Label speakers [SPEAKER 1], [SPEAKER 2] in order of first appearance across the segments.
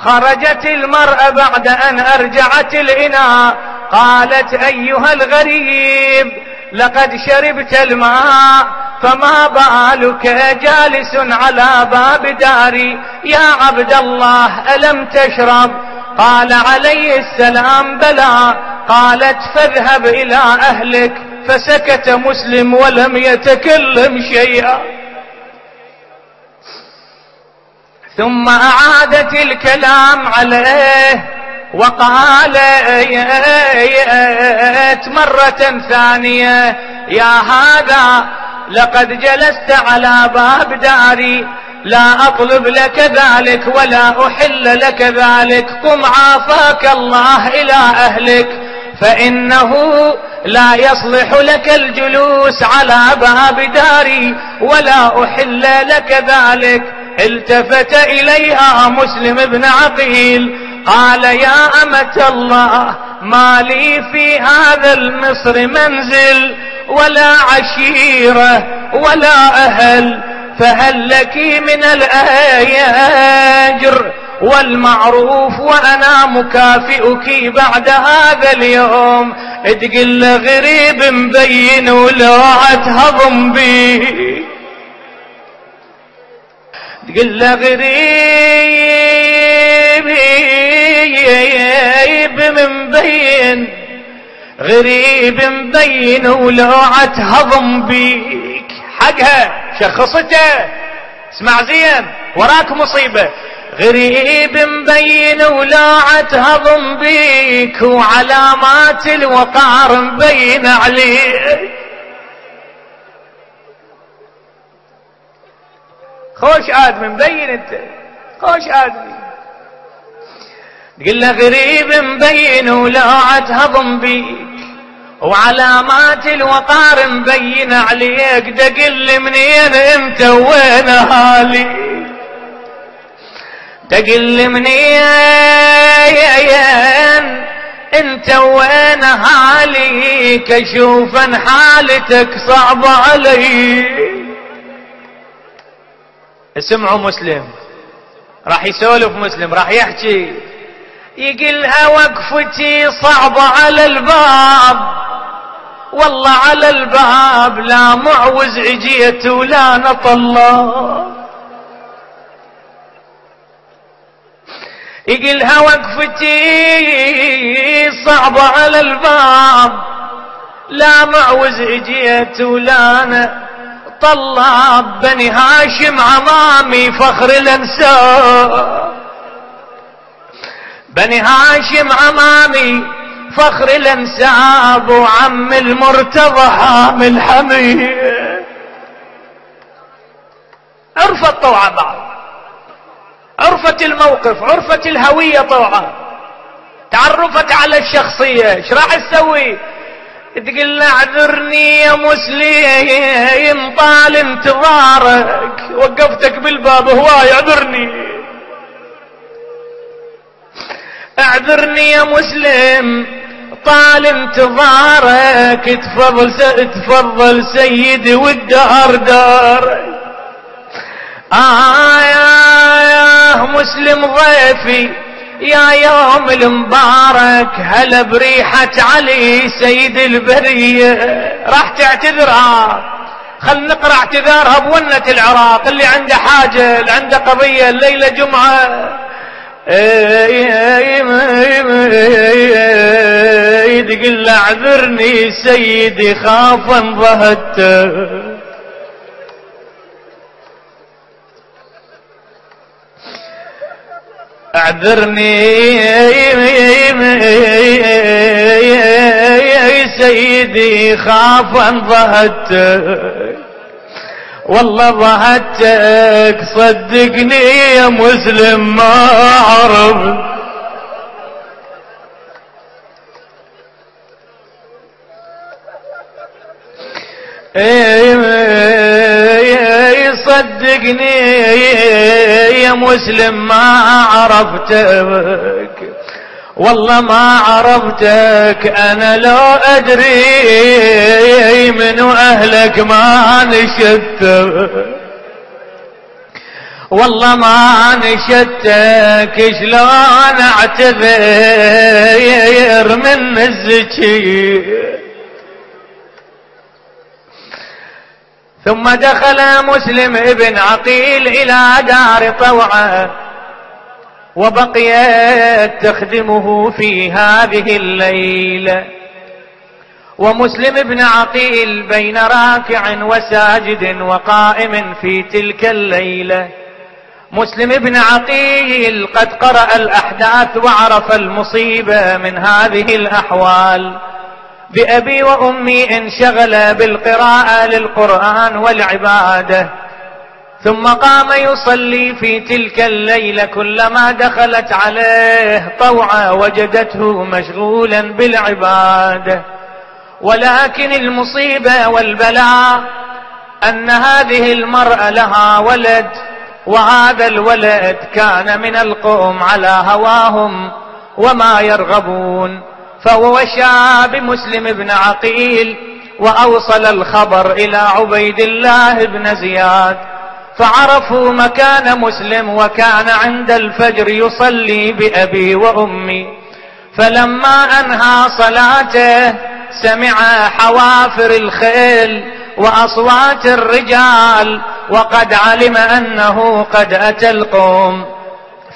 [SPEAKER 1] خرجت المرأة بعد أن أرجعت الإناء، قالت: أيها الغريب، لقد شربت الماء، فما بالك جالس على باب داري؟ يا عبد الله، ألم تشرب؟ قال عليه السلام: بلى. قالت: فاذهب إلى أهلك. فسكت مسلم ولم يتكلم شيئا. ثم أعادت الكلام عليه وقالت مرة ثانية: يا هذا، لقد جلست على باب داري، لا أطلب لك ذلك ولا أحل لك ذلك، قم عافاك الله إلى أهلك، فإنه لا يصلح لك الجلوس على باب داري ولا أحل لك ذلك. التفت إليها مسلم بن عقيل قال: يا أمة الله، ما لي في هذا المصر منزل ولا عشيرة ولا أهل، فهل لك من الأجر والمعروف وأنا مكافئك بعد هذا اليوم؟ تقل غريب مبين ولوعة هضم بي، تقل غريب مبين، غريب مبين ولوعة هضم بيك. حقها شخصته، اسمع زين وراك مصيبة. غريب مبين ولوعة هضم بيك، وعلامات الوقار مبين عليك. خوش آدم مبين، انت خوش آدمي. تقول له غريب مبين ولوعة هضم بيك، وعلامات الوقار مبين عليك. تقل منين انت وين هالي؟ تقل منين انت وين هالي؟ كشوف ان حالتك صعبة علي. اسمعوا مسلم، راح يسولف مسلم، راح يحكي، يقلها وقفتي صعبة على الباب، والله على الباب لا معوز عجيت ولا نطلع. يقلها وقفتي صعبة على الباب، لا معوز عجيت ولا طلاب. بني هاشم عمامي فخر الانساب، بني هاشم عمامي فخر الانساب، وعم المرتضى حامل حميه. عرفت طوعة بعض، عرفت الموقف، عرفت الهوية طوعة، تعرفت على الشخصية. ايش راح تسوي؟ تقول له اعذرني يا مسلم طال انتظارك، وقفتك بالباب هواي، اعذرني اعذرني يا مسلم طال انتظارك، تفضل سيدي والدار دارك. يا مسلم ضيفي يا يوم المبارك، هلا بريحة علي سيد البرية. راح تعتذرها، خل نقرأ اعتذارها بونة العراق. اللي عنده حاجة، اللي عنده قضية، الليلة جمعة، تقول اعذرني سيدي خاف انضهدت. اعذرني سيدي خاف انضهدتك، والله ضهدتك صدقني يا مسلم ما عرفت. صدقني يا مسلم ما عرفتك، والله ما عرفتك. انا لو ادري من اهلك ما نشدتك، والله ما نشدتك شلون اعتذر من الزكي. ثم دخل مسلم ابن عقيل إلى دار طوعة وبقيت تخدمه في هذه الليلة. ومسلم ابن عقيل بين راكع وساجد وقائم في تلك الليلة. مسلم ابن عقيل قد قرأ الأحداث وعرف المصيبة من هذه الأحوال. بأبي وأمي انشغل بالقراءة للقرآن والعبادة، ثم قام يصلي في تلك الليلة. كلما دخلت عليه طوعة وجدته مشغولا بالعبادة. ولكن المصيبة والبلاء أن هذه المرأة لها ولد، وهذا الولد كان من القوم على هواهم وما يرغبون. فهو وشى بمسلم بن عقيل وأوصل الخبر إلى عبيد الله بن زياد، فعرفوا مكان مسلم، وكان عند الفجر يصلي بأبي وأمي. فلما أنهى صلاته سمع حوافر الخيل وأصوات الرجال، وقد علم أنه قد أتى القوم،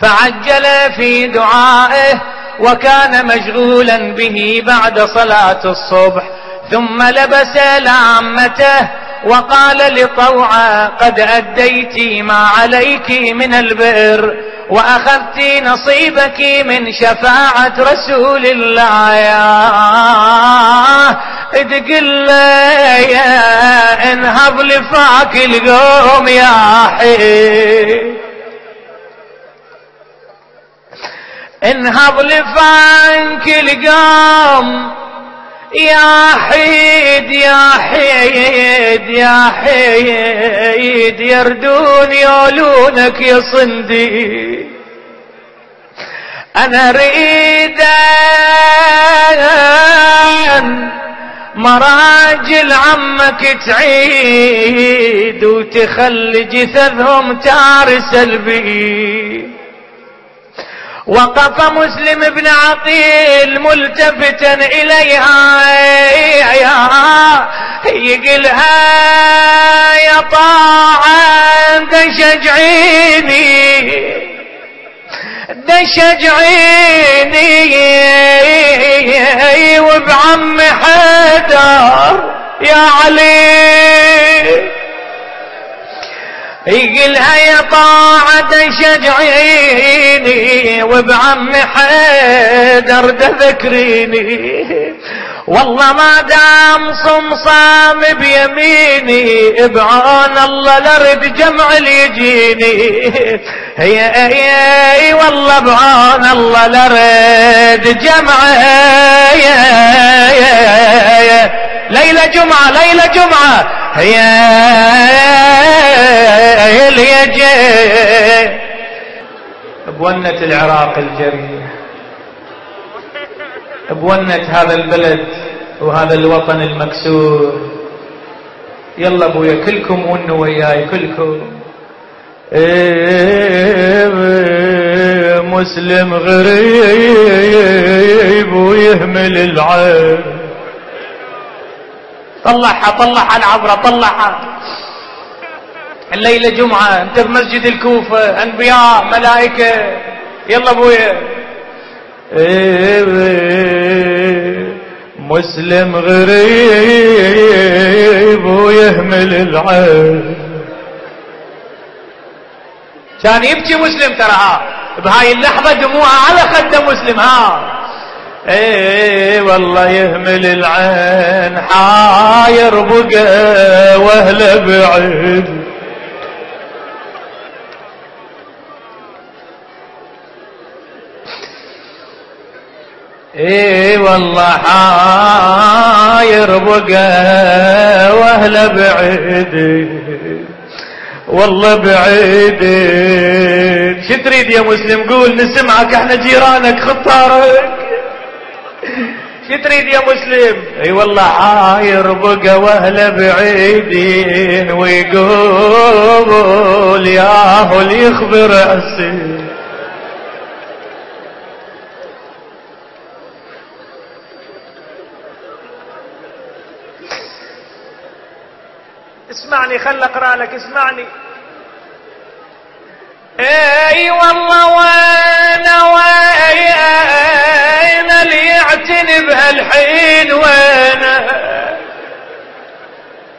[SPEAKER 1] فعجل في دعائه وكان مشغولا به بعد صلاة الصبح. ثم لبس لعمته وقال لطوعة: قد أديت ما عليك من البر وأخذت نصيبك من شفاعة رسول الله. تقل يا انهض لفاك القوم يا حي، انهض لفاك القوم يا حيد يا حيد يا حيد، يردون يولونك يا صندي. انا ريد مراجل عمك تعيد وتخلي جثثهم تارس البي. وقف مسلم بن عقيل ملتفتا إليها يقلها: يا طاعة دشجعيني دشجعيني وبعم حيدر يا علي. يقلها: يا طاعة شجعيني وبعم حيدر تذكريني، والله ما دام صمصام بيميني بعون الله لرد جمع يجيني. هي والله بعون الله لرد جمع. ليلة جمعة ليلة جمعة هي اليجي بونة العراق الجريح، بونة هذا البلد وهذا الوطن المكسور. يلا ابويا كلكم ونوا وياي كلكم. مسلم غريب ويهمل العين. طلعها طلعها العبرة طلعها. الليلة جمعة انت بمسجد الكوفة، انبياء ملائكة. يلا ابويا. مسلم غريب ويهمل العين. كان يبكي مسلم ترى بهاي اللحظة دموعه على خد مسلم. والله يهمل العين حاير بقى واهله بعيد. والله حاير بقى واهله بعيد، والله بعيد. شو تريد يا مسلم؟ قول نسمعك، احنا جيرانك خطارك. شو تريد يا مسلم؟ اي والله حاير بقى واهله بعيدين ويقول ياهو اللي يخبر السيد. اسمعني خل اقرا لك اسمعني. اي والله وين اللي يعتني بهالحين وين.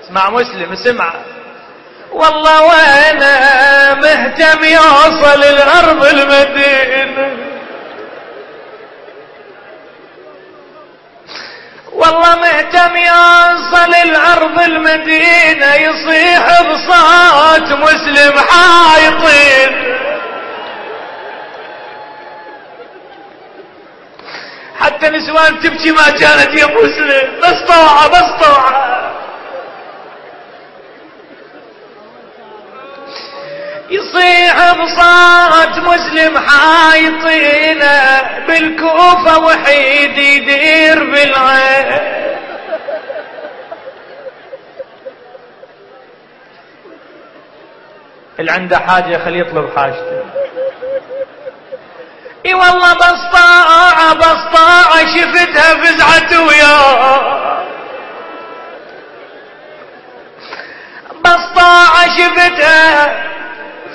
[SPEAKER 1] اسمع مسلم اسمع. والله وانا مهتم يوصل الارض المدينة. والله مهتم يوصل الارض المدينة يصيح بصوت مسلم حايطين. حتى نسوان تبكي ما كانت يا مسلم بس طوعة يصيح بصوت مسلم حايطين بالكوفة وحيد يدير بالعين. اللي عنده حاجة خليه يطلب حاجته. اي والله بسطاعة شفتها فزعت وياه. بسطاعة شفتها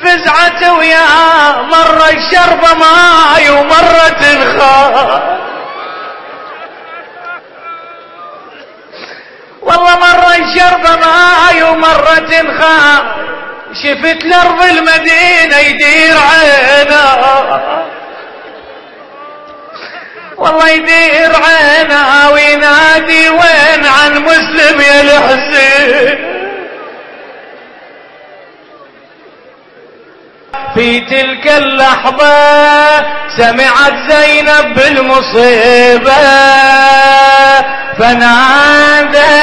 [SPEAKER 1] فزعت وياه. مرة الشربة ماي ومرة تنخار. والله مرة الشربة ماي ومرة تنخار. شفت لأرض المدينة يدير عينه. والله يدير عينه وينادي وين عن مسلم يا الحسين. في تلك اللحظة سمعت زينب بالمصيبة فناديت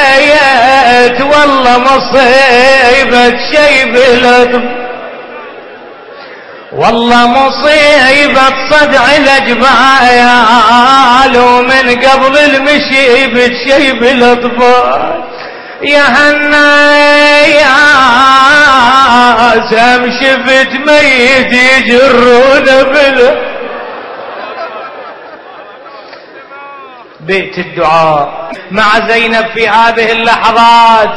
[SPEAKER 1] والله مصيبة شيب الأدم. والله مصيبة صدع الأجبال ومن قبل المشي بتشيب الأطفال. يا هنايا سام شفت ميت يجرون بيت الدعاء مع زينب في هذه اللحظات.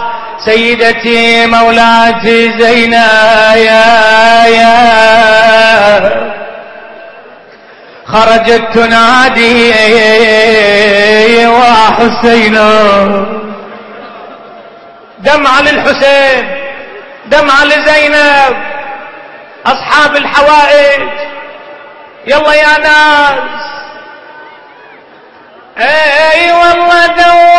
[SPEAKER 1] سيدتي مولاتي زينب خرجت تنادي وحسينا. دمعة للحسين دمعة لزينب. أصحاب الحوائج يلا يا ناس. اي والله دورت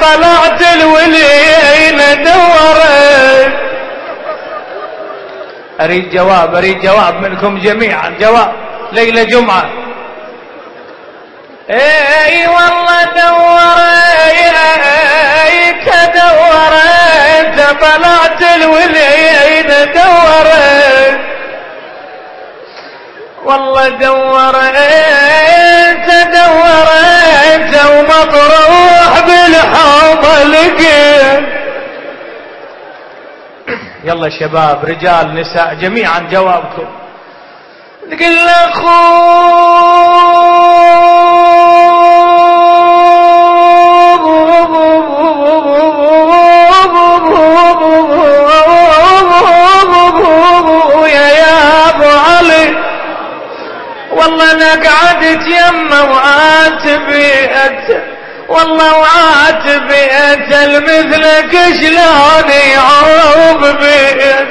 [SPEAKER 1] طلعت الولين دورت. اريد جواب منكم جميعا. جواب ليلة جمعة. اي والله دورت طلعت الولين دورت. والله دورت ومطروح بالحوض لقيت. يلا شباب رجال نساء جميعا جوابكم. نقول والله انا قعدت يمه وعاتبيت. والله وعاتبيت المثلك شلون يعوب بيت.